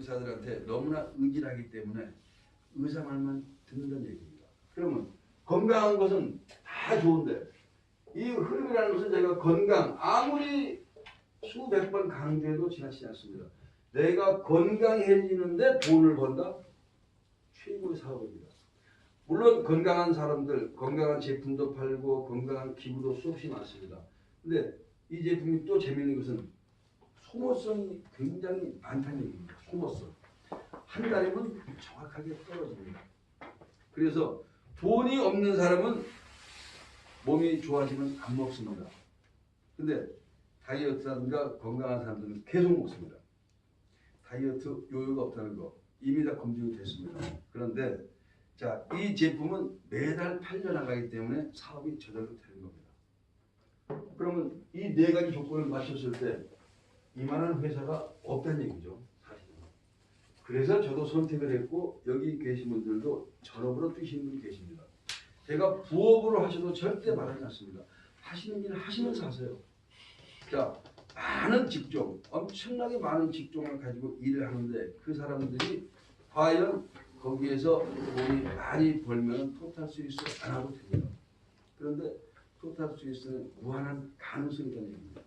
의사들한테 너무나 의지하기 때문에 의사 말만 듣는다는 얘기입니다. 그러면 건강한 것은 다 좋은데 이 흐름이라는 것은 저희가 건강 아무리 수백 번 강조해도 지나치지 않습니다. 내가 건강해지는데 돈을 번다? 최고의 사업입니다. 물론 건강한 사람들, 건강한 제품도 팔고 건강한 기구도 수없이 많습니다. 근데 이 제품이 또 재미있는 것은 소모성이 굉장히 많다는 얘기입니다. 소모성. 한 달이면 정확하게 떨어집니다. 그래서 돈이 없는 사람은 몸이 좋아지면 안 먹습니다. 근데 다이어트라든가 건강한 사람들은 계속 먹습니다. 다이어트 요요가 없다는 거 이미 다 검증이 됐습니다. 그런데 자, 이 제품은 매달 팔려나가기 때문에 사업이 저절로 되는 겁니다. 그러면 이 네 가지 조건을 맞췄을 때 이만한 회사가 없다는 얘기죠. 사실은. 그래서 저도 선택을 했고 여기 계신 분들도 전업으로 뛰시는 분이 계십니다. 제가 부업으로 하셔도 절대 말하지 않습니다. 하시는 일을 하시면서 하세요. 자, 많은 직종, 엄청나게 많은 직종을 가지고 일을 하는데 그 사람들이 과연 거기에서 돈이 많이 벌면 토탈 스위스 안 하고 됩니다. 그런데 토탈 스위스는 무한한 가능성이 있다는 얘기입니다.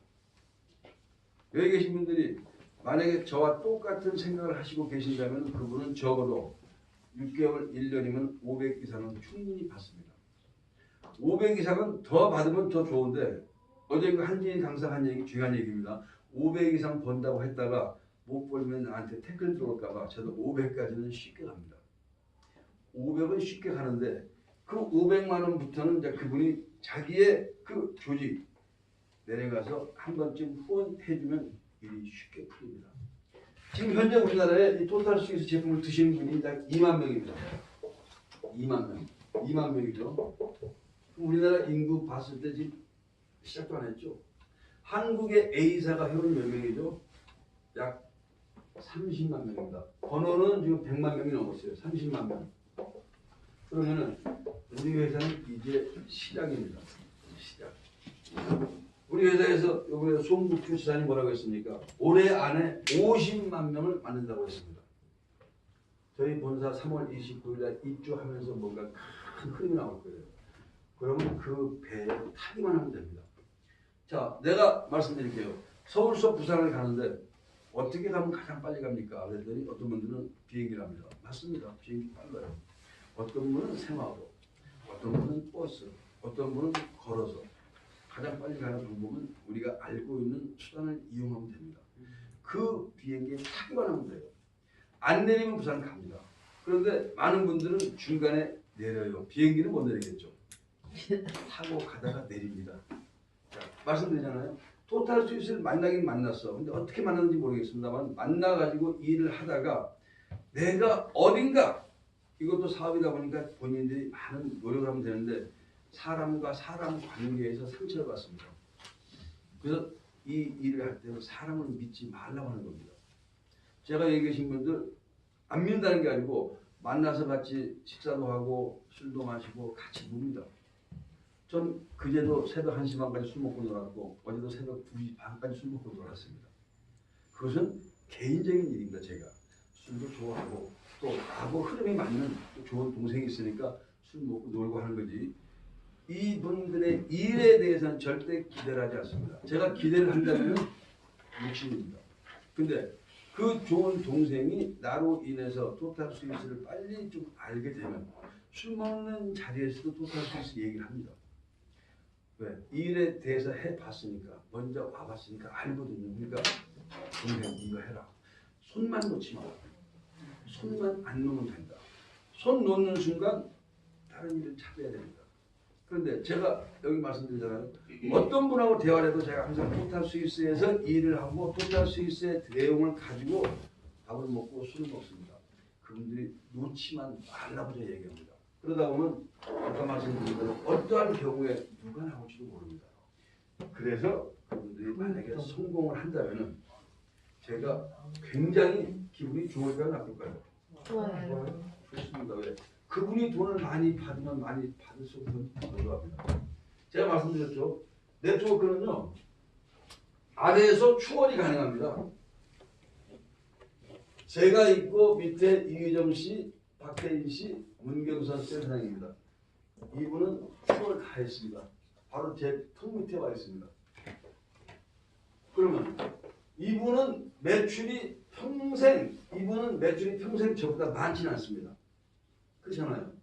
여기 계신 분들이 만약에 저와 똑같은 생각을 하시고 계신다면 그분은 적어도 6개월, 1년이면 500 이상은 충분히 받습니다. 500 이상은 더 받으면 더 좋은데 어제 그 한진희 강사 한 얘기 중요한 얘기입니다. 500 이상 번다고 했다가 못 벌면 나한테 태클 들어올까봐 저도 500까지는 쉽게 갑니다. 500은 쉽게 가는데 그 500만 원부터는 이제 그분이 자기의 그 조직 내려가서 한 번쯤 후원해주면 일이 쉽게 풀립니다. 지금 현재 우리나라에 이 토탈 스위스 제품을 드시는 분이 약 2만 명입니다. 2만 명. 2만 명이죠. 우리나라 인구 봤을 때 지금 시작도 안 했죠. 한국의 A사가 회원이 몇 명이죠? 약 30만 명입니다. 번호는 지금 100만 명이 넘었어요. 30만 명. 그러면은 우리 회사는 이제 시작입니다. 시작. 우리 회사에서 이번에 송국주 지사님 뭐라고 했습니까? 올해 안에 50만 명을 만든다고 했습니다. 저희 본사 3월 29일에 입주하면서 뭔가 큰 흐름이 나올 거예요. 그러면 그 배에 타기만 하면 됩니다. 자, 내가 말씀드릴게요. 서울서 부산을 가는데 어떻게 가면 가장 빨리 갑니까? 그랬더니 어떤 분들은 비행기를 합니다. 맞습니다. 비행기 빨라요. 어떤 분은 생화로, 어떤 분은 버스, 어떤 분은 걸어서. 가장 빨리 가는 방법은 우리가 알고 있는 수단을 이용하면 됩니다. 그 비행기에 타기만 하면 돼요. 안 내리면 부산 갑니다. 그런데 많은 분들은 중간에 내려요. 비행기는 못 내리겠죠. 타고 가다가 내립니다. 자, 말씀드리잖아요. 토탈 스위스를 만나긴 만났어. 근데 어떻게 만났는지 모르겠습니다만 만나가지고 일을 하다가 내가 어딘가 이것도 사업이다 보니까 본인들이 많은 노력을 하면 되는데 사람과 사람 관계에서 상처를 받습니다. 그래서 이 일을 할 때는 사람을 믿지 말라고 하는 겁니다. 제가 여기 계신 분들 안 믿는다는 게 아니고 만나서 같이 식사도 하고 술도 마시고 같이 놉니다. 전 그제도 새벽 1시 반까지 술 먹고 놀았고 어제도 새벽 2시 반까지 술 먹고 놀았습니다. 그것은 개인적인 일입니다. 제가 술도 좋아하고 또 나하고 흐름이 맞는 또 좋은 동생이 있으니까 술 먹고 놀고 하는 거지 이분들의 일에 대해서는 절대 기대를 하지 않습니다. 제가 기대를 한다면 욕심입니다. 근데 그 좋은 동생이 나로 인해서 토탈 스위스를 빨리 좀 알게 되면 술 먹는 자리에서도 토탈 스위스 얘기를 합니다. 왜? 일에 대해서 해봤으니까 먼저 와봤으니까 알거든요. 그러니까 동생 이거 해라. 손만 놓지 마라. 손만 안 놓으면 된다. 손 놓는 순간 다른 일을 찾아야 됩니다. 그런데 제가 여기 말씀드리잖아요. 어떤 분하고 대화를 해도 제가 항상 토탈 스위스에서 일을 하고 토탈 스위스의 내용을 가지고 밥을 먹고 술을 먹습니다. 그분들이 놓지만 말라고 제가 얘기합니다. 그러다 보면 아까 말씀드린 대로 어떠한 경우에 누가 나올지도 모릅니다. 그래서 그분들이 만약에 성공을 한다면 제가 굉장히 기분이 좋을까요? 나쁠까요? 좋아요. 좋습니다. 왜? 그분이 돈을 많이 받으면 많이 받을수록 더 어려워합니다. 제가 말씀드렸죠. 네트워크는요. 아래에서 추월이 가능합니다. 제가 있고 밑에 이휘정 씨, 박태인 씨, 문경선 센터장입니다. 이분은 추월 다 했습니다. 바로 제 턱 밑에 와 있습니다. 그러면 이분은 매출이 평생 저보다 많지는 않습니다. 그렇잖아요.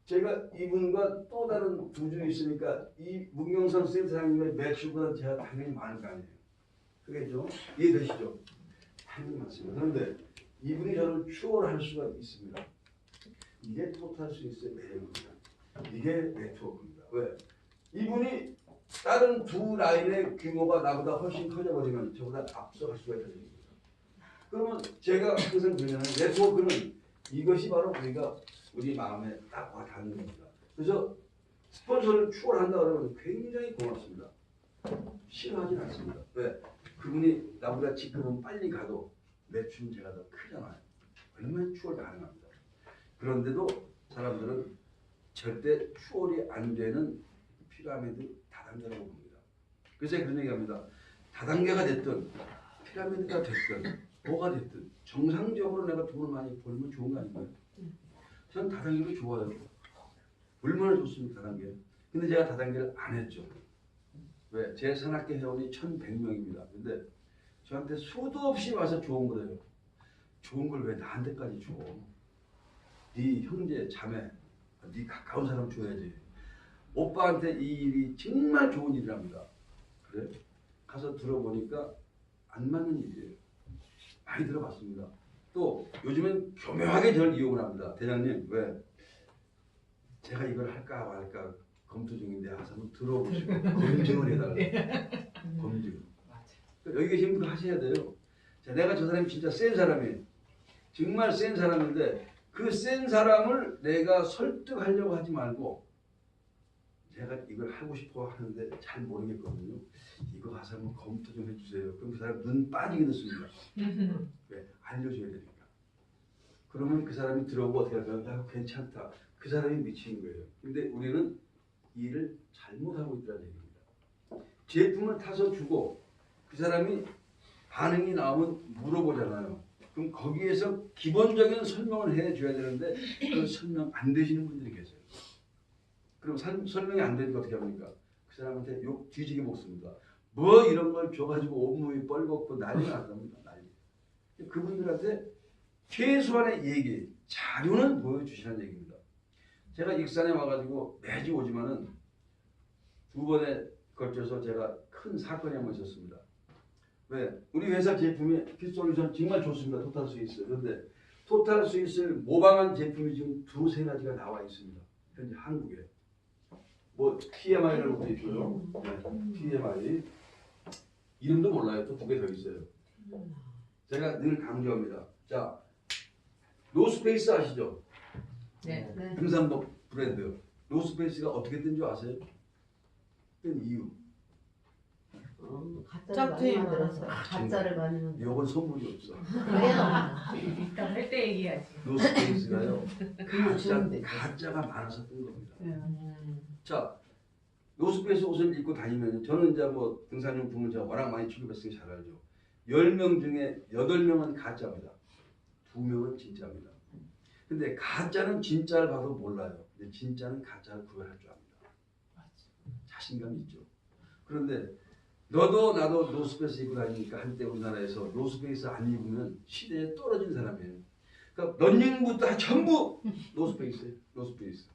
제가 이분과 또 다른 두 주 있으니까 이 문경선 센터장님의 매출보다 제가 당연히 많을 거 아니에요. 그겠죠? 이해되시죠? 당연히 많습니다. 그런데 이분이 저를 추월할 수가 있습니다. 이게 토탈 스위스의 매력입니다. 이게 네트워크입니다. 왜? 이분이 다른 두 라인의 규모가 나보다 훨씬 커져버리면 저보다 앞서갈 수가 있다는 얘기입니다. 그러면 제가 항상 그러잖아요. 네트워크는 이것이 바로 우리 마음에 딱 와닿는 겁니다. 그래서 스폰서를 추월한다 그러면 굉장히 고맙습니다. 싫어하진 않습니다. 왜? 그분이 나보다 지금은 빨리 가도 매출은 제가 더 크잖아요. 얼마나 추월 가능합니다. 그런데도 사람들은 절대 추월이 안 되는 피라미드 다단계라고 봅니다. 그래서 제가 그런 얘기합니다. 다단계가 됐든 피라미드가 됐든 뭐가 됐든 정상적으로 내가 돈을 많이 벌면 좋은 거 아닌가요? 저는 다단계도 좋아요. 얼마나 좋습니까 다단계. 근데 제가 다단계를 안 했죠. 왜? 제 산악계 회원이 1100명입니다. 근데 저한테 수도 없이 와서 좋은 거래요. 좋은 걸 왜 나한테까지 줘? 네 형제, 자매, 네 가까운 사람 줘야지. 오빠한테 이 일이 정말 좋은 일이랍니다. 그래? 가서 들어보니까 안 맞는 일이에요. 많이 들어봤습니다. 또 요즘엔 교묘하게 저를 이용을 합니다. 대장님 왜? 제가 이걸 할까 말까 검토 중인데 와서 한번 들어보시고 검증을 해달라고. 검증. 여기 계신 분들 하셔야 돼요. 자, 내가 저 사람이 진짜 센 사람이에요. 정말 센 사람인데 그 센 사람을 내가 설득하려고 하지 말고 제가 이걸 하고 싶어 하는데 잘 모르겠거든요. 이거 가서 한번 검토 좀 해주세요. 그럼 그 사람 눈 빠지게 됐습니다. 왜? 알려줘야 되니까. 그러면 그 사람이 들어오고 어떻게 할까요? 야, 괜찮다. 그 사람이 미친 거예요. 근데 우리는 일을 잘못하고 있다는 얘기입니다. 제품을 타서 주고 그 사람이 반응이 나오면 물어보잖아요. 그럼 거기에서 기본적인 설명을 해줘야 되는데 그 설명 안 되시는 분들이 계세요. 그럼 설명이 안 되니까 어떻게 합니까? 그 사람한테 욕 뒤지게 먹습니다. 뭐 이런 걸 줘가지고 온몸이 뻘겋고 난리가 났답니다. 난리. 그분들한테 최소한의 얘기, 자료는 보여주시라는 얘기입니다. 제가 익산에 와가지고 매주 오지만은 두 번에 걸쳐서 제가 큰 사건이 한번 있었습니다. 왜? 우리 회사 제품이 피솔루션 정말 좋습니다. 토탈 스위스. 그런데 토탈 스위스를 모방한 제품이 지금 두세 가지가 나와 있습니다. 현재 한국에. 뭐 TMI라고 되어 있고요. 네, TMI. 이름도 몰라요. 또 두 개 더 있어요. 제가 늘 강조합니다. 자, 노스페이스 아시죠? 네. 등산복 브랜드. 노스페이스가 어떻게 된 줄 아세요? 된 이유. 가짜를 많이 만들어서 가짜를 많이 만들어. 이건 선물이 없어. 일단 할 때 얘기하지. 노스페이스가요. 가짜가 많아서 뜬 겁니다. 자, 노스페이스 옷을 입고 다니면 저는 이제 뭐 등산용품을 제가 워낙 많이 취급했으니 잘 알죠. 10명 중에 8명은 가짜입니다. 2명은 진짜입니다. 근데 가짜는 진짜를 봐도 몰라요. 근데 진짜는 가짜를 구별할 줄 압니다. 자신감이 있죠. 그런데 너도 나도 노스페이스 입고 다니니까 한때 우리나라에서 노스페이스 안 입으면 시대에 떨어진 사람이에요. 그러니까 런닝부터 전부 노스페이스예요. 노스페이스.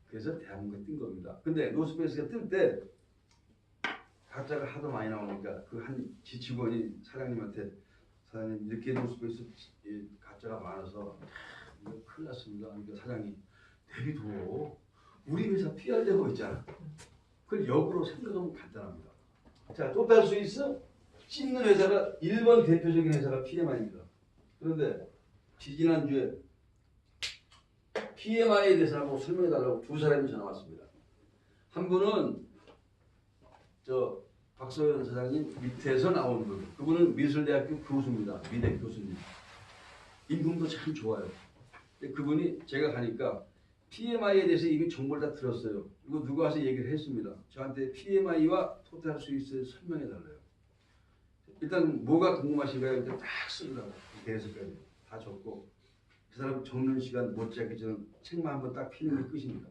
그래서 대한민국에 뜬 겁니다. 근데 노스페이스가 뜰 때 가짜가 하도 많이 나오니까 그 한 직원이 사장님한테 사장님 이렇게 노스페이스 가짜가 많아서 큰일 났습니다. 그러니까 사장이 내비둬. 우리 회사 PR 되고 있잖아. 그걸 역으로 생각하면 간단합니다. 자, 토탈 스위스 씻는 회사가 1번 대표적인 회사가 PMI입니다. 그런데 지지난주에 PMI에 대해서 한번 설명해달라고 두 사람이 전화 왔습니다. 한 분은 저 박소연 사장님 밑에서 나온 분, 그분은 미술대학교 교수입니다. 미대 교수님. 인품도 참 좋아요. 근데 그분이 제가 가니까 PMI에 대해서 이미 정보를 다 들었어요. 이거 누가 와서 얘기를 했습니다. 저한테 PMI와 토탈 스위스를 설명해 달래요. 일단 뭐가 궁금하신가요? 일단 딱 쓰더라고요. 계속까지 다 적고 그 사람 적는 시간 못지않게 저는 책만 한번 딱 피는 게 끝입니다.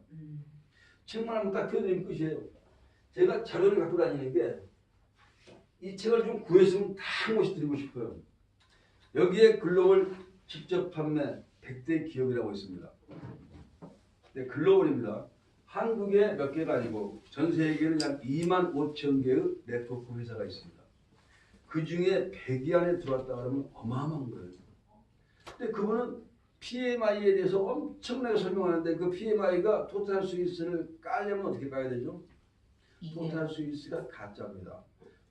책만 한번 딱 펴드리면 끝이에요. 제가 자료를 갖고 다니는 게 이 책을 좀 구했으면 다 한 곳이 드리고 싶어요. 여기에 글로벌 직접 판매 100대 기업이라고 있습니다. 네, 글로벌입니다. 한국에 몇 개가 아니고 전 세계에는 약 2만 5천 개의 네트워크 회사가 있습니다. 그 중에 100위 안에 들어왔다 그러면 어마어마한 거예요. 근데 그분은 PMI에 대해서 엄청나게 설명하는데 그 PMI가 토탈 스위스를 까려면 어떻게 까야 되죠? 토탈 스위스가 가짜입니다.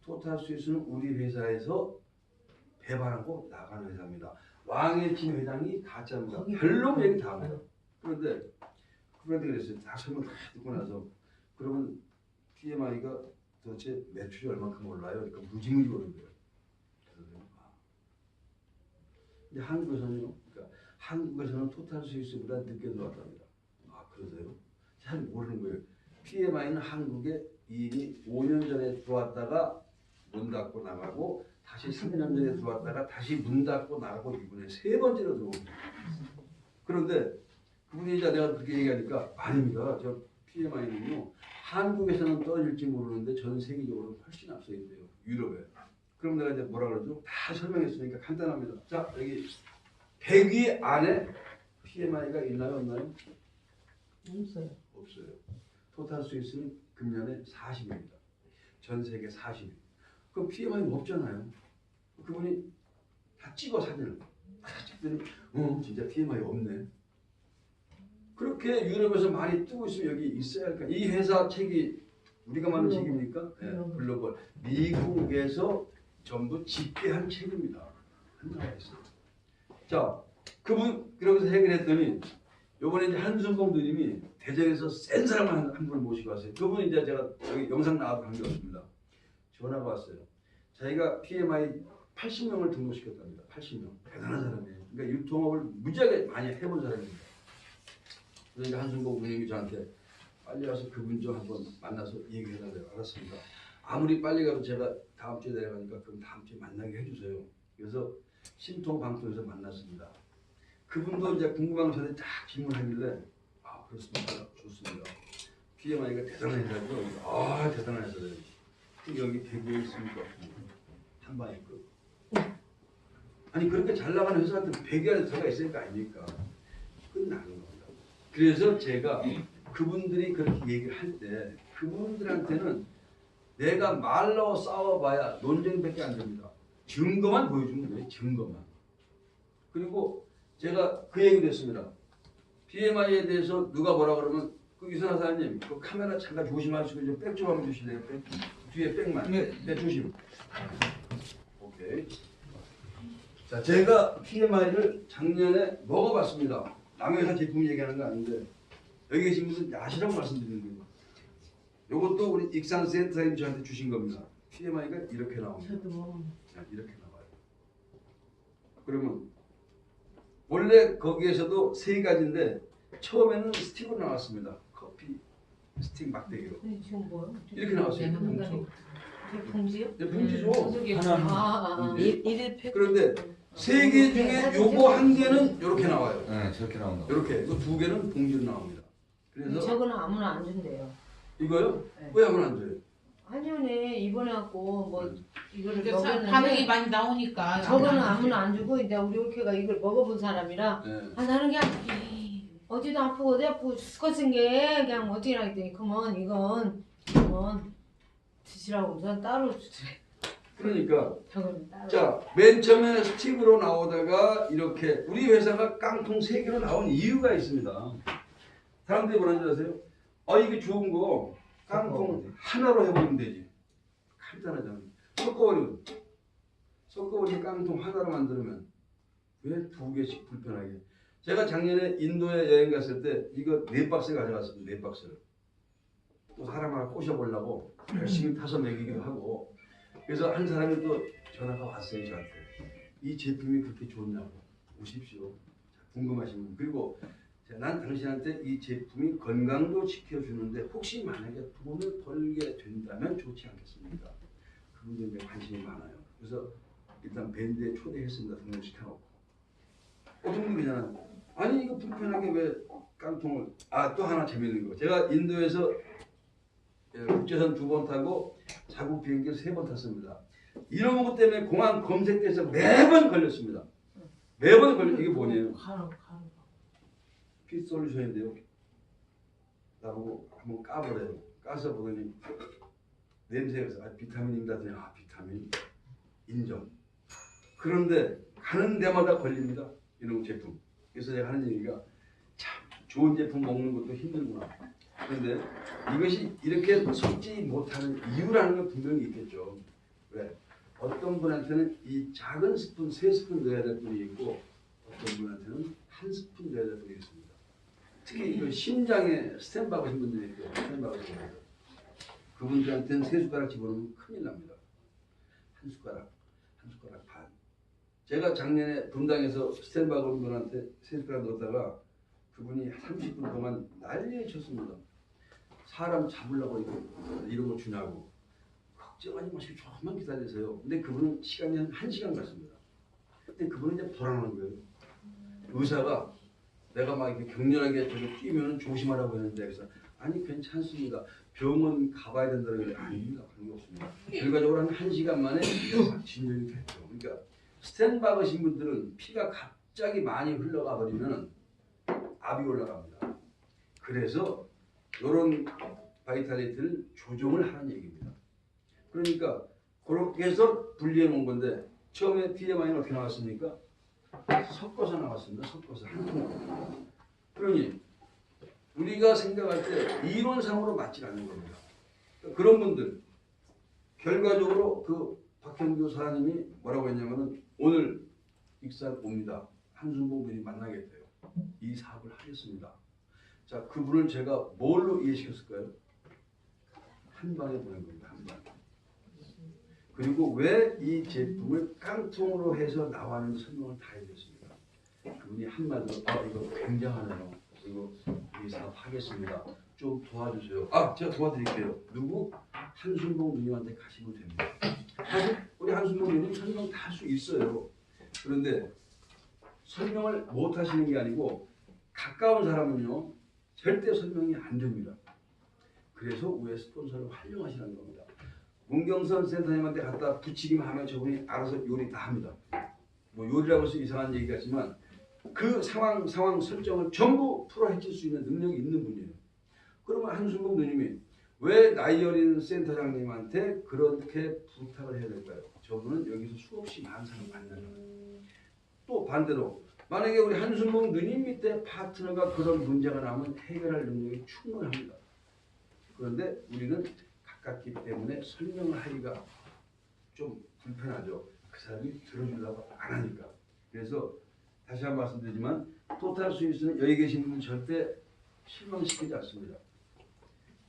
토탈 스위스는 우리 회사에서 배반하고 나가는 회사입니다. 왕의 팀 회장이 가짜입니다. 별로 얘기 다 합니다. 그런데 그랬어요. 다 설명 다 듣고 나서 그러면 PMI가 도대체 매출이 얼마큼 올라요? 그러니까 무지무지 오른 거예요. 근데 한국에서는요. 그러니까 한국에서는 토탈 스위스보다 늦게 들어왔답니다. 아 그러세요? 잘 모르는 거예요. PMI는 한국에 이미 5년 전에 들어왔다가 문 닫고 나가고 다시 3년 전에 들어왔다가 다시 문 닫고 나가고 이번에 세 번째로 들어옵니다. 그런데 그분이 이제 내가 그렇게 얘기하니까 아닙니다. 저 PMI는요. 한국에서는 떨어질지 모르는데 전 세계적으로 훨씬 앞서 있대요. 유럽에. 그럼 내가 이제 뭐라 그러죠? 다 설명했으니까 간단합니다. 자 여기 100위 안에 PMI가 있나요? 없나요? 없어요. 없어요. 토탈 스위스는 금년에 40입니다. 전 세계 40위. 그럼 PMI는 없잖아요. 그분이 다 찍어 사진을. 다 찍더니 진짜 PMI 없네. 그렇게 유럽에서 많이 뜨고 있으면 여기 있어야 할까? 이 회사 책이 우리가 만든 책입니까? 네, 글로벌. 미국에서 전부 집계한 책입니다. 한 나라에 있어요. 자, 그분 그러면서 해결했더니 요번에 이제 한순봉 누님이 대전에서 센 사람을 한 분을 모시고 왔어요. 그분이 이제 제가 여기 영상 나와도 관계없습니다. 전화가 왔어요. 자기가 PMI 80명을 등록시켰답니다. 80명. 대단한 사람이에요. 그러니까 유통업을 무지하게 많이 해본 사람입니다. 그러니까 한순봉 누님이 저한테 빨리 와서 그분 좀 한번 만나서 얘기해달라고. 알았습니다. 아무리 빨리 가도 제가 다음 주에 내려가니까 그럼 다음 주에 만나게 해주세요. 그래서 신통방통에서 만났습니다. 그분도 이제 궁금한 거 저한테 딱 질문하길래 아 그렇습니까? 좋습니다. PMI가 대단한 회사죠. 아 대단한 회사예요. 여기 대구에 있습니까? 한 방에 있고. 아니 그렇게 잘 나가는 회사한테 100위 안에 들어가 있으니까 아닙니까? 끝나는 겁니다. 그래서 제가 그분들이 그렇게 얘기를 할 때 그분들한테는 내가 말로 싸워봐야 논쟁밖에 안 됩니다. 증거만 보여주면 돼요. 증거만. 그리고 제가 그 얘기도 했습니다. PMI에 대해서 누가 뭐라 그러면 그 이선아 사장님 그 카메라 잠깐 조심하시고 좀 백 좀 한번 주실래요? 백? 뒤에 백만. 네, 조심. 오케이. 자, 제가 PMI를 작년에 먹어봤습니다. 남의 회사 제품 얘기하는 거 아닌데 여기 계신 분은 야시라고 말씀드리는 거예요. 이것도 우리 익산 센터님 저한테 주신 겁니다. PMI가 이렇게 나옵니다. 저도 뭐 자, 이렇게 나와요. 그러면 원래 거기에서도 세 가지인데 처음에는 스틱으로 나왔습니다. 커피 스틱 막대기로 지금 뭐요? 이렇게 나왔어요. 봉투. 봉지요? 네, 봉지죠. 아, 일일 그런데 세 개 중에 요거 한 개는 이렇게 나와요. 네, 저렇게 나온다. 이렇게 그 두 개는 봉지로 나옵니다. 그래서 저거는 아무나 안 준대요. 이거요? 네. 왜 아무나 안 줘요? 한년에 입원해 갖고 뭐 이거를 근데 반응이 먹였는데 많이 나오니까 저거는 아무나 안 주고 이제 우리 올케가 이걸 먹어본 사람이라 네. 나는 그냥 어디도 아프고 어디 아프고 죽을 것 같은 게 그냥 어떻게 하겠더니 그만 이건 드시라고 우선 따로 주더래. 그러니까 저거는 따로. 자, 맨 처음에 스틱으로 나오다가 이렇게 우리 회사가 깡통 3개로 나온 이유가 있습니다. 사람들이 뭐라는 줄 아세요? 이게 좋은 거 깡통 하나로 해버리면 되지. 간단하잖아요. 섞어버리면 깡통 하나로 만들면 왜 2개씩 불편하게. 제가 작년에 인도에 여행 갔을 때 이거 4박스 가져갔습니다. 4박스를. 또 사람 하나 꼬셔보려고 열심히 타서 먹이기도 하고. 그래서 한 사람이 또 전화가 왔어요. 저한테. 이 제품이 그렇게 좋냐고. 오십시오. 궁금하시면. 그리고 난 당신한테 이 제품이 건강도 지켜주는데 혹시 만약에 돈을 벌게 된다면 좋지 않겠습니까? 그분들에 관심이 많아요. 그래서 일단 밴드에 초대했습니다. 등록시켜놓고. 어떤 분이 그러잖아요. 아니 이거 불편하게 왜 깡통을. 또 하나 재밌는 거. 제가 인도에서 국제선 2번 타고 자국 비행기를 3번 탔습니다. 이런 것 때문에 공항 검색대에서 매번 걸렸습니다. 매번 걸려. 이게 뭐냐면 가루. 핏솔루션인데요. 나보고 한번 까보래요. 까서 보더니 냄새가 비타민입니다. 비타민 인정. 그런데 가는 데마다 걸립니다. 이런 제품. 그래서 제가 하는 얘기가 참 좋은 제품 먹는 것도 힘들구나. 그런데 이것이 이렇게 섞지 못하는 이유라는 건 분명히 있겠죠. 왜? 어떤 분한테는 이 작은 스푼 3스푼 넣어야 될 분이 있고 어떤 분한테는 1스푼 넣어야 될 분이 있습니다. 특히 이 심장에 스텐 박으신 분들이 있고 스텐 박으신 분들 그분들한테는 3숟가락 집어넣으면 큰일 납니다. 한 숟가락 반. 제가 작년에 분당에서 스텐 박은 분한테 3숟가락 넣었다가 그분이 30분 동안 난리를 쳤습니다. 사람 잡으려고 이런 거 주냐고. 걱정하지 마시고 조금만 기다리세요. 근데 그분은 시간이 한 1시간 갔습니다. 근데 그분은 이제 불안한 거예요. 의사가 내가 막 이렇게 격렬하게 저기 뛰면 조심하라고 했는데 그래서 아니 괜찮습니다. 병원 가봐야 된다고 했는데 아닙니다. 관계없습니다. 결과적으로 한 1시간 만에 진정이 됐죠. 그러니까 스텐 박으신 분들은 피가 갑자기 많이 흘러가 버리면 압이 올라갑니다. 그래서 이런 바이탈리티를 조정을 하는 얘기입니다. 그러니까 그렇게 해서 분리해 놓은 건데 처음에 TMI는 어떻게 나왔습니까? 섞어서 나왔습니다. 섞어서 한 통으로. 그러니 우리가 생각할 때 이론상으로 맞지 않는 겁니다. 그런 분들 결과적으로 그 박현규 사장님이 뭐라고 했냐면은 오늘 익산 옵니다. 한순봉 분이 만나겠대요. 이 사업을 하겠습니다. 자, 그분을 제가 뭘로 이해시켰을까요? 한 방에 보낸 겁니다. 한 방. 그리고 왜 이 제품을 깡통으로 해서 나왔는지 설명을 다 해드렸습니다. 그분이 한마디로 이거 굉장하네요. 이거 이 사업 하겠습니다. 좀 도와주세요. 제가 도와드릴게요. 누구? 한순봉 누님한테 가시면 됩니다. 사실 우리 한순봉 누님 설명 다 할 수 있어요. 그런데 설명을 못 하시는 게 아니고 가까운 사람은요 절대 설명이 안 됩니다. 그래서 왜 스폰서를 활용하시는 겁니다. 문경선 센터님한테 갖다 붙이기만 하면 저분이 알아서 요리 다 합니다. 뭐 요리라고 해서 이상한 얘기 같지만 그 상황 설정을 전부 풀어헤칠 수 있는 능력이 있는 분이에요. 그러면 한순봉 누님이 왜 나이 어린 센터장님한테 그렇게 부탁을 해야 될까요? 저분은 여기서 수없이 많은 사람을 만나잖아요. 또 반대로 만약에 우리 한순봉 누님 밑에 파트너가 그런 문제가 나오면 해결할 능력이 충분합니다. 그런데 우리는 가깝기 때문에 설명을 하기가 좀 불편하죠. 그 사람이 들어주려고 안 하니까. 그래서 다시 한번 말씀드리지만 토탈 스위스는 여기 계신 분은 절대 실망시키지 않습니다.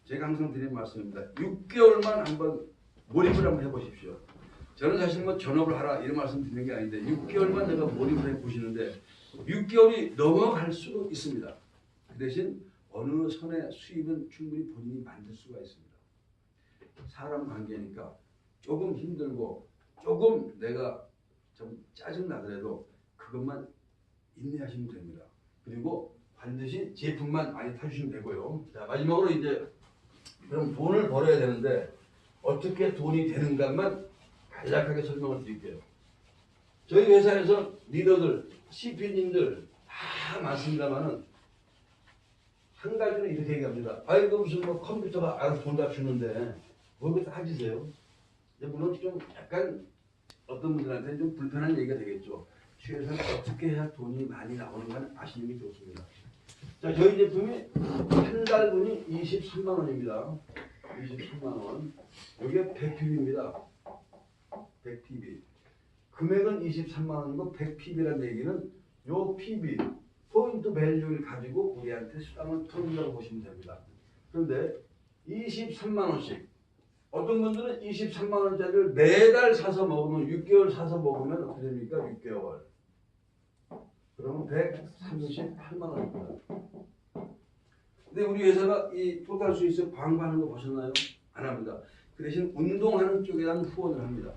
제가 항상 드리는 말씀입니다. 6개월만 한번 몰입을 한번 해보십시오. 저는 사실 뭐 전업을 하라 이런 말씀 드리는 게 아닌데 6개월만 내가 몰입을 해보시는데 6개월이 넘어갈 수도 있습니다. 그 대신 어느 선의 수입은 충분히 본인이 만들 수가 있습니다. 사람 관계니까 조금 힘들고 조금 내가 좀 짜증나더라도 그것만 인내하시면 됩니다. 그리고 반드시 제품만 많이 타주시면 되고요. 자, 마지막으로 이제 그럼 돈을 벌어야 되는데 어떻게 돈이 되는가만 간략하게 설명을 드릴게요. 저희 회사에서 리더들, CP님들 다 많습니다만은 한 가지는 이렇게 얘기합니다. 아이고 무슨 뭐 컴퓨터가 알아서 돈 다 주는데 뭐 그렇게 따지세요. 물론 좀 약간 어떤 분들한테는 좀 불편한 얘기가 되겠죠. 취해서 어떻게 해야 돈이 많이 나오는 건 아시는 게 좋습니다. 자, 저희 제품이 한 달분이 23만 원입니다. 23만 원. 이게 100PB입니다. 100PB. 금액은 23만 원이고 100PB라는 얘기는 요 PB 포인트 밸류를 가지고 우리한테 수당을 푼다고 보시면 됩니다. 그런데 23만 원씩 어떤 분들은 23만 원짜리를 매달 사서 먹으면 6개월 사서 먹으면 어떻게 됩니까? 6개월. 그러면 138만 원입니다. 근데 우리 회사가 이 토탈 스위스 광고하는 거 보셨나요? 안 합니다. 그 대신 운동하는 쪽에만 후원을 합니다.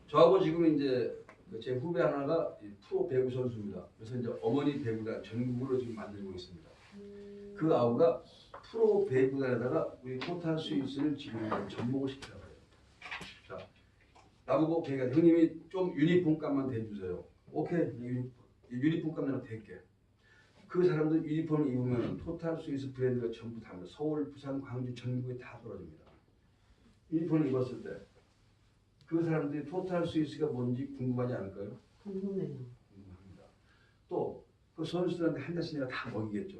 저하고 지금 이제 제 후배 하나가 이 프로 배구 선수입니다. 그래서 이제 어머니 배구단 전국으로 지금 만들고 있습니다. 그 아우가 프로 배구단에다가 우리 토탈 스위스를 지금 접목을 시키라고 해요. 자, 나보고 걔가 형님이 좀 유니폼 값만 대주세요. 오케이, 유니폼 값 내가 댈게. 그 사람들 유니폼을 입으면 토탈 스위스 브랜드가 전부 다릅니다. 서울, 부산, 광주, 전국에 다 떨어집니다. 유니폼을 입었을 때 그 사람들이 토탈 스위스가 뭔지 궁금하지 않을까요? 궁금해요. 궁금합니다. 또 그 선수들한테 한 달씩 내가 다 먹이겠죠.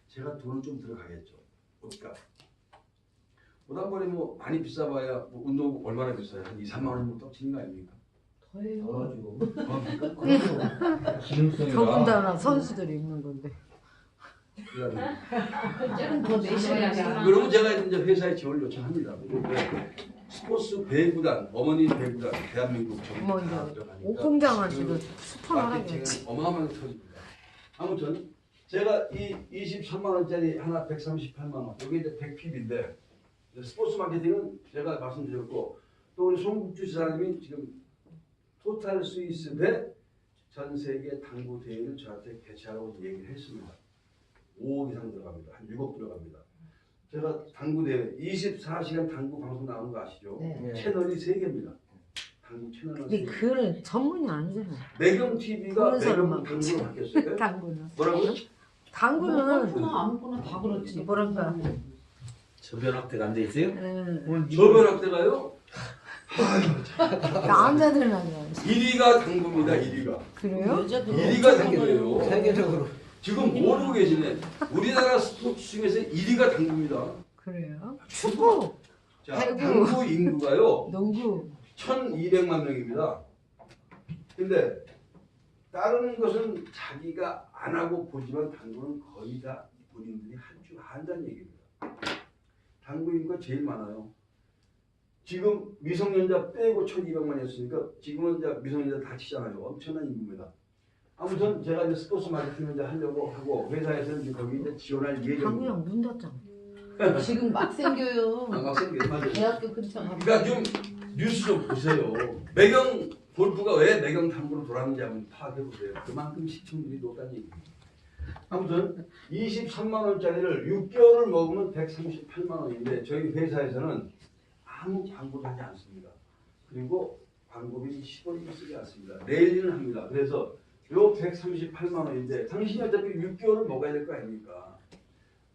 제가 돈은 좀 들어가겠죠. 옷값. 옷 한 번에 뭐 많이 비싸봐야 뭐 운동복 얼마나 비싸요? 한 2, 3만 원이면 떡치는 거 아닙니까? 더해요. 가지고 그러니까 기능성이라 더군다나 선수들이 입는 건데. 조금 더 내셔야지. 그러면 제가 이제 회사에 지원을 요청합니다. 스포츠 배구단, 어머니 배구단, 대한민국 전부 뭐 다 이제 들어가니까 옷공장을 지금 스폰을 마케팅은 하겠지. 어마어마하게 터집니다. 아무튼 제가 이 23만 원짜리 하나 138만 원, 이게 이제 100핍인데 스포츠 마케팅은 제가 말씀드렸고 또 우리 송국주 지사님이 지금 토탈 스위스 대 전 세계 당구 대회를 저한테 개최하라고 얘기를 했습니다. 5억 이상 들어갑니다. 한 6억 들어갑니다. 제가 당구 대회 24시간 당구 방송 나오는 거 아시죠? 네. 채널이 3개입니다. 당구 채널은 근데 3개. 그거는 전문이 아니잖아. 매경 TV가 보는 매경 사람만 당구로 바뀌었어요. 당구는. 뭐라고요? 당구는 골프나 아무거나 다 그렇지. 뭐랄까. 저변학대가 안 돼 있어요? 저변학대가요? 남자들은 아니야. 1위가 당구입니다. 1위가. 그래요? 여자도 1위가 당구예요. 세계적으로 지금 모르고 계시네. 우리나라 스포츠 중에서 1위가 당구입니다. 그래요? 축구, 자, 배구. 당구 인구가요. 농구. 1200만 명입니다. 근데 다른 것은 자기가 안 하고 보지만 당구는 거의 다 본인들이 한 주 한다는 얘기입니다. 당구 인구가 제일 많아요. 지금 미성년자 빼고 1200만이었으니까 지금은 이제 미성년자 다 치잖아요. 엄청난 인구입니다. 아무튼 제가 이제 스포츠 마케팅을 이제 하려고 하고 회사에서는 이제 거기 이제 지원할 예정입니다. 당구장 문 닫잖아. 지금 막 생겨요. 학생들 맞아요. 대학교 근처 가면. 그러니까 좀 뉴스 좀 보세요. 매경 골프가 왜 매경 당구로 돌았는지 한번 파악해 보세요. 그만큼 시청률이 높다는 얘기입니다. 아무튼 23만 원짜리를 6개월을 먹으면 138만 원인데 저희 회사에서는 아무 광고를 하지 않습니다. 그리고 광고비 10원이 쓰지 않습니다. 레일링을 합니다. 그래서 요 138만 원인데 당신이 어차피 6개월을 먹어야 될 거 아닙니까?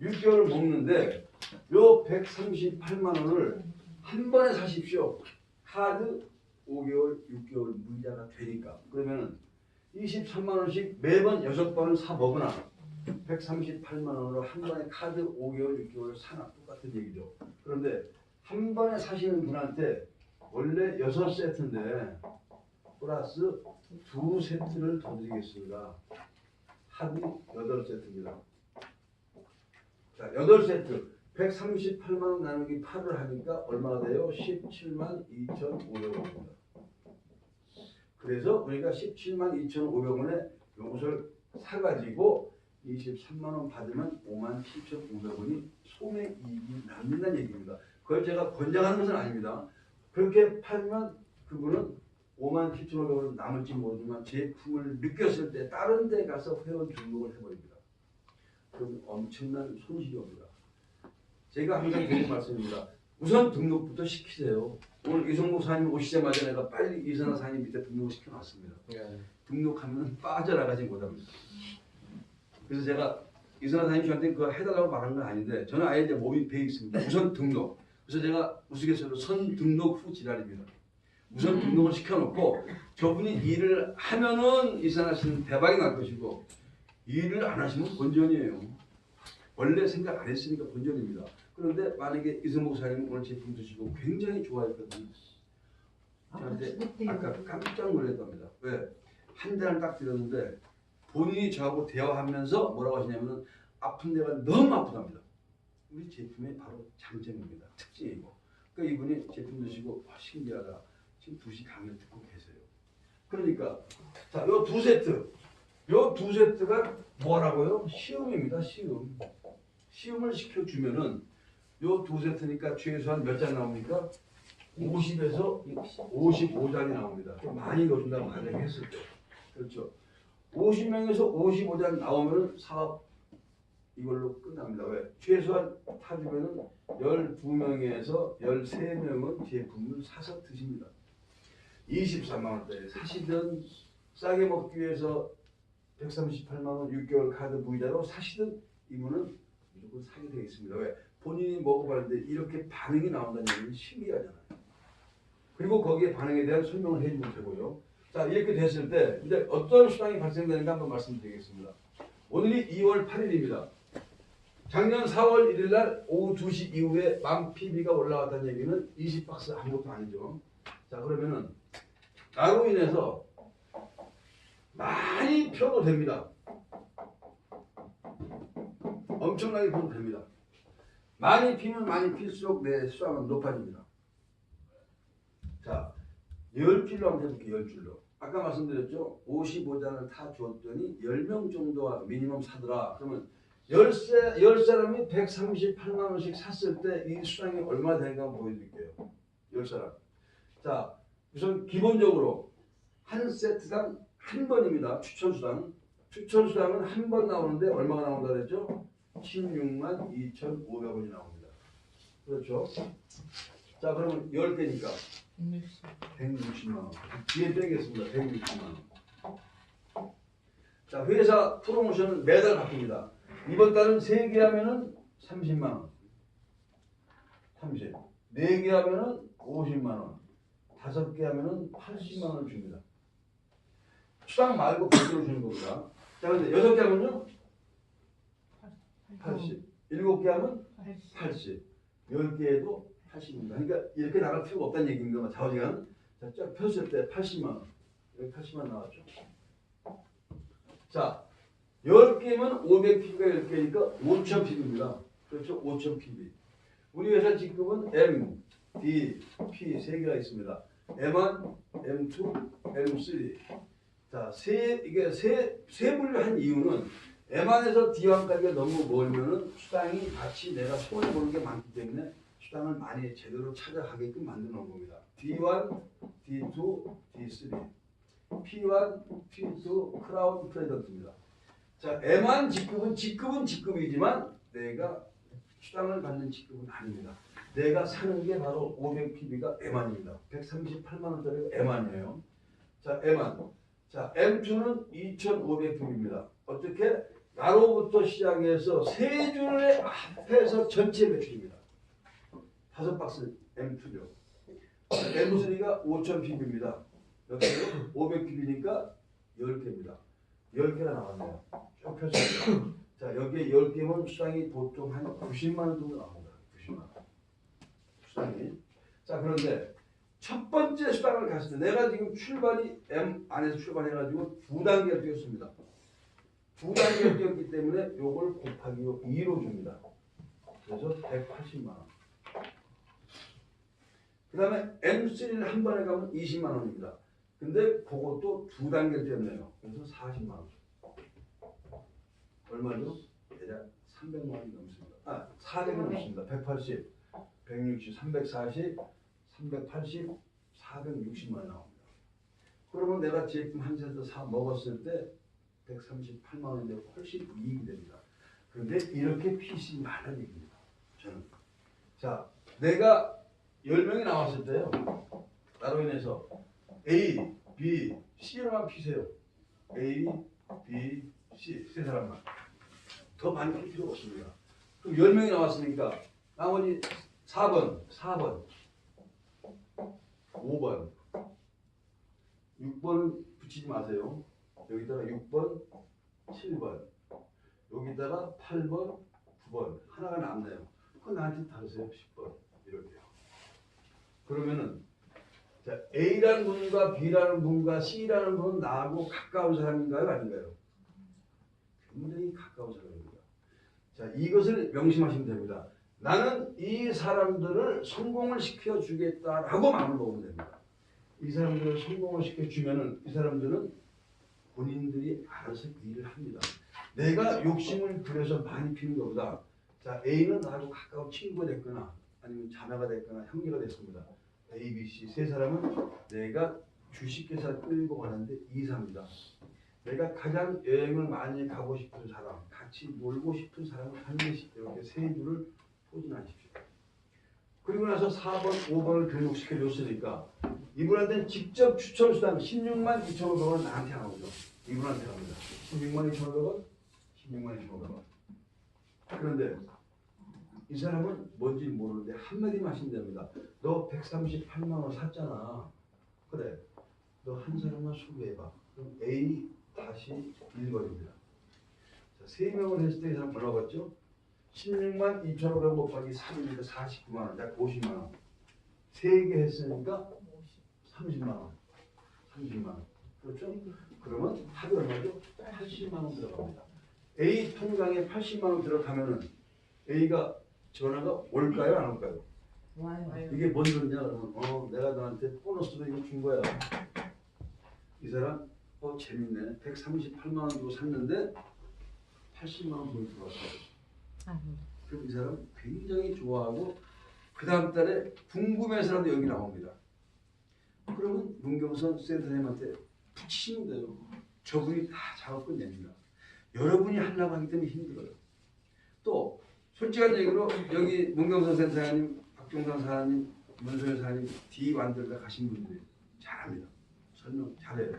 6개월을 먹는데 요 138만 원을 한 번에 사십시오. 카드 5개월, 6개월 무이자가 되니까. 그러면은 23만 원씩 매번 6번을 사 먹으나 138만 원으로 한 번에 카드 5개월, 6개월 사나 똑같은 얘기죠. 그런데 한 번에 사시는 분한테 원래 6세트인데 플러스 2세트를 더 드리겠습니다. 합이 8세트입니다. 자, 8세트 138만 원 나누기 8을 하니까 얼마나 돼요? 17만 2,500원입니다. 그래서 우리가 17만 2,500원에 요것을 사가지고 23만 원 받으면 5만 7,500원이 소매 이익이 남는다는 얘기입니다. 그걸 제가 권장하는 것은 아닙니다. 그렇게 팔면 그분은 5만 7,500원 남을지 모르지만 제품을 느꼈을 때 다른 데 가서 회원 등록을 해버립니다. 그럼 엄청난 손실이 옵니다. 제가 항상 드리는 말씀입니다. 우선 등록부터 시키세요. 오늘 이성국 사장님 오시자마자 내가 빨리 이선아 사장님 밑에 등록을 시켜놨습니다. 등록하면 빠져나가지 못합니다. 그래서 제가 이선아 사장님 저한테 그거 해달라고 말한 건 아닌데 저는 아예 이제 몸이 배 있습니다. 우선 등록. 그래서 제가 우스갯소리로 선 등록 후 지랄입니다. 우선 등록을 시켜놓고 저분이 일을 하면은 이선아 씨는 대박이 날 것이고 일을 안 하시면 본전이에요. 원래 생각 안 했으니까 본전입니다. 그런데 만약에 이승복 사장님 오늘 제품 드시고 굉장히 좋아했거든요. 저한테 아까 깜짝 놀랐답니다. 왜? 한 잔을 딱 드렸는데 본인이 저하고 대화하면서 뭐라고 하시냐면 아픈 데가 너무 아프답니다. 우리 제품의 바로 장점입니다. 특징이고. 그러니까 이분이 제품 드시고 신기하다. 지금 2시 강의를 듣고 계세요. 그러니까 자, 요 2세트. 요 2세트가 뭐라고요? 시음입니다. 시음. 시음을 시켜주면은 요 2세트니까 최소한 몇 장 나옵니까? 50에서 55잔이 나옵니다. 좀 많이 넣어준다고 가정했을 때. 그렇죠. 50명에서 55잔 나오면 사업 이걸로 끝납니다. 왜? 최소한 타주면은 12명에서 13명은 제품을 사서 드십니다. 23만 원대에 사시든 싸게 먹기 위해서 138만 원 6개월 카드 무이자로 사시든 이분은 무조건 사게 되어 있습니다. 왜? 본인이 먹어봤는데 이렇게 반응이 나온다는 얘기는 신기하잖아요. 그리고 거기에 반응에 대한 설명을 해주면 되고요. 자, 이렇게 됐을 때 이제 어떤 수당이 발생되는가 한번 말씀드리겠습니다. 오늘이 2월 8일입니다. 작년 4월 1일 날 오후 2시 이후에 만 PB가 올라왔다는 얘기는 20박스 아무것도 아니죠. 자, 그러면은 나로 인해서 많이 펴도 됩니다. 엄청나게 펴도 됩니다. 많이 피면 많이 필수록 내 수당은 높아집니다. 자, 10줄로 한번 해볼게요. 10줄로. 아까 말씀드렸죠. 55잔을 타 주었더니 10명 정도가 미니멈 사더라. 그러면 10사람이 138만 원씩 샀을 때 이 수당이 얼마 되는가 한번 보여드릴게요. 10사람. 자, 우선 기본적으로 한 세트당 한 번입니다. 추천수당. 추천수당은 한 번 나오는데 얼마가 나온다 그랬죠? 16만 2,500원이 나옵니다. 그렇죠? 자, 그러면 10개니까 160만 원. 뒤에 빼겠습니다. 160만 원. 자, 회사 프로모션은 매달 바뀝니다. 이번 달은 3개 하면은 30만 원. 30. 4개 하면은 50만 원. 5개 하면은 80만 원을 줍니다. 수당 말고 별도로 주는 겁니다. 자, 근데 6개 하면요? 80. 7개 하면 80. 10개에도 80입니다. 그러니까 이렇게 나갈 필요가 없다는 얘기입니다. 좌우지간. 자, 쫙 폈을 때 80만 원. 여기 80만 나왔죠. 자, 10개면 500PB가 10개니까 5000PB입니다. 그렇죠? 5000PB. 우리 회사 직급은 M, D, P 3개가 있습니다. M1, M2, M3. 자, 이게 세 분류한 이유는 M1에서 D1까지가 너무 멀면은 수당이 같이 내가 손해보는 게 많기 때문에 수당을 많이 제대로 찾아가게끔 만들어 놓은 겁니다. D1, D2, D3, P1, P2, 크라운 프레젠트입니다. 자, M1 직급은 직급이지만 내가 수당을 받는 직급은 아닙니다. 내가 사는 게 바로 500PB가 M1입니다. 138만 원짜리가 M1이에요. 자, M1. 자, M2는 2,500PB입니다. 어떻게? 나로부터 시작해서 세 줄에 합해서 전체 매출입니다. 5박스 M2죠. M3가 5,000PB입니다. 여기도 500PB니까 10개입니다. 10개가 나왔네요. 쭉 펼쳐요. 자, 여기에 10개면 수당이 보통 한 90만 원 정도 나옵니다. 90만 원. 수당이. 자, 그런데 첫 번째 수당을 갔을 때 내가 지금 출발이 M 안에서 출발해가지고 2단계를 뛰었습니다. 2단계를 뛰었기 때문에 요걸 곱하기 2로 줍니다. 그래서 180만 원. 그 다음에 M3를 한 번에 가면 20만 원입니다. 근데 그것도 2단계를 뛰었네요. 그래서 40만 원. 얼마죠? 대략 300만 원이 넘습니다. 아, 400이 넘습니다. 180, 160, 340, 380, 460만 원 나옵니다. 그러면 내가 제품 한 세트 사 먹었을 때 138만 원인데 훨씬 이익이 됩니다. 그런데 이렇게 PC 많은 얘기입니다. 저는. 자, 내가 10명이 나왔을 때요. 나로 인해서 A, B, C로만 피세요. A, B, C 세 사람만. 더 많이 필 필요가 없습니다. 그럼 10명이 나왔으니까 나머지 4번, 5번, 6번은 붙이지 마세요. 여기다가 6번, 7번, 여기다가 8번, 9번 하나가 남네요. 그건 나한테 다르세요. 10번 이렇게요. 그러면은 자, A라는 분과 B라는 분과 C라는 분은 나하고 가까운 사람인가요? 아닌가요? 굉장히 가까운 사람입니다. 자, 이것을 명심하시면 됩니다. 나는 이 사람들을 성공을 시켜주겠다라고 마음을 먹으면 됩니다. 이 사람들을 성공을 시켜주면은 이 사람들은 본인들이 알아서 일을 합니다. 내가 욕심을 부려서 많이 피는 것보다 자, A는 나하고 가까운 친구가 됐거나 아니면 자매가 됐거나 형제가 됐습니다. A, B, C 세 사람은 내가 주식회사 끌고 가는데 이사입니다. 내가 가장 여행을 많이 가고 싶은 사람, 같이 놀고 싶은 사람을 반드시 이렇게 세 줄을 포진하십시오. 그리고 나서 4번, 5번을 등록시켜 줬으니까 이분한테는 직접 추천 수당 16만 2,500원 나한테 안 오죠. 이분한테 갑니다. 16만 2,500원? 16만 2,500원. 그런데 이 사람은 뭔지 모르는데 한마디만 하시면 됩니다. 너 138만 원 샀잖아. 그래. 너 한 사람만 소개해봐. 그럼 A 다시 1번입니다. 자, 3명을 했을 때 이 사람 얼마 받죠? 16만 2,500원 곱하기 3이니까 49만 원, 약 50만 원. 3개 했으니까 30만 원. 30만 원. 그렇죠? 그러면 합이 얼마죠? 80만 원 들어갑니다. A 통장에 80만 원 들어가면은 A가 전화가 올까요? 안 올까요? 와요. 이게 뭔 소리냐? 그러면 내가 너한테 보너스도 이거 준 거야. 이 사람 재밌네. 138만 원 주고 샀는데 80만 원 돈이 들어왔어. 그럼 이 사람 굉장히 좋아하고 그 다음 달에 궁금해서라도 여기 나옵니다. 그러면 문경선 센터님한테 붙이시면 돼요. 저분이 다 작업 끝냅니다. 여러분이 하려고 하기 때문에 힘들어요. 또 솔직한 얘기로 여기 문경선 센터님, 박종상 사장님, 문소연 사장님 D1들과 가신 분들이 잘합니다. 설명 잘해요.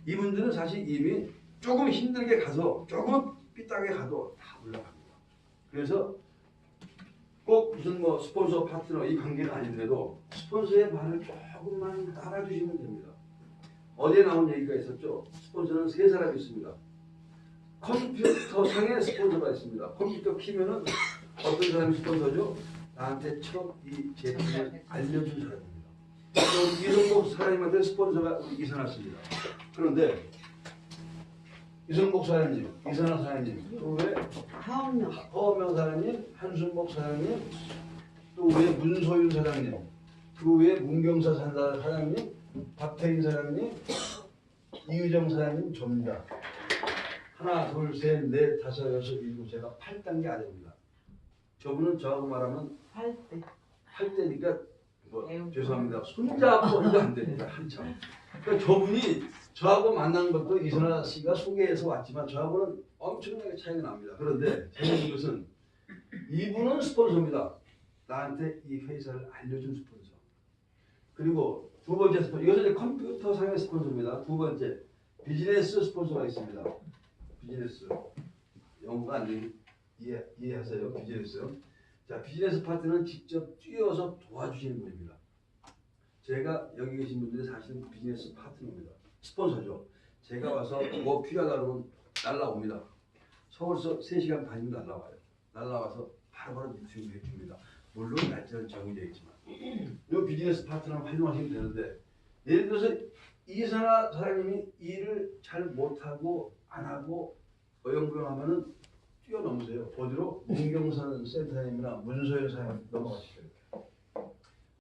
이분들은 사실 이미 조금 힘들게 가서 조금 삐딱하게 가도 다 올라갑니다. 그래서 꼭 무슨 뭐 스폰서 파트너 이 관계가 아니더라도 스폰서의 말을 조금만 따라주시면 됩니다. 어제 나온 얘기가 있었죠. 스폰서는 세 사람이 있습니다. 컴퓨터상의 스폰서가 있습니다. 컴퓨터 키면은 어떤 사람이 스폰서죠? 나한테 처음 이 제품을 알려준 사람입니다. 또 이성복 사장님한테 스폰서가 우리 이선았습니다. 그런데 이성복 사장님, 이선아 사장님, 또 왜 허명 사장님, 한순복 사장님, 또 왜 문소윤 사장님, 그 외에 문경사 사장님, 박태인 사장님, 이의정 사장님 접니다. 하나, 둘, 셋, 넷, 다섯, 여섯, 일곱, 제가 8단계 아래입니다. 저분은 저하고 말하면 8대니까 뭐 죄송합니다. 손잡고 해도 안 됩니다. 한참. 그러니까 저분이 저하고 만난 것도 이선아 씨가 소개해서 왔지만 저하고는 엄청나게 차이가 납니다. 그런데 재밌는 것은 이분은 스폰서입니다. 나한테 이 회사를 알려준 스폰서. 그리고 두 번째 스폰서. 이것은 이제 컴퓨터상의 스폰서입니다. 두 번째 비즈니스 스폰서가 있습니다. 비즈니스. 영어가 안 되니 이해하세요. 비즈니스. 자, 비즈니스 파트는 직접 뛰어서 도와주시는 분입니다. 제가 여기 계신 분들이 사실은 비즈니스 파트너입니다. 스폰서죠. 제가 와서 뭐 필요하다 그러면 날라옵니다. 서울서 3시간 반이면 날라와요. 날라와서 바로바로 미팅을 해줍니다. 물론 날짜는 정해져 있지만 이 비즈니스 파트너를 활용하시면 되는데 예를 들어서 이선아 사장님이 일을 잘 못하고 안 하고 어영부영하면은 뛰어넘으세요. 어디로? 문경선 센터님이나 문소연 사장님 넘어가시켜요.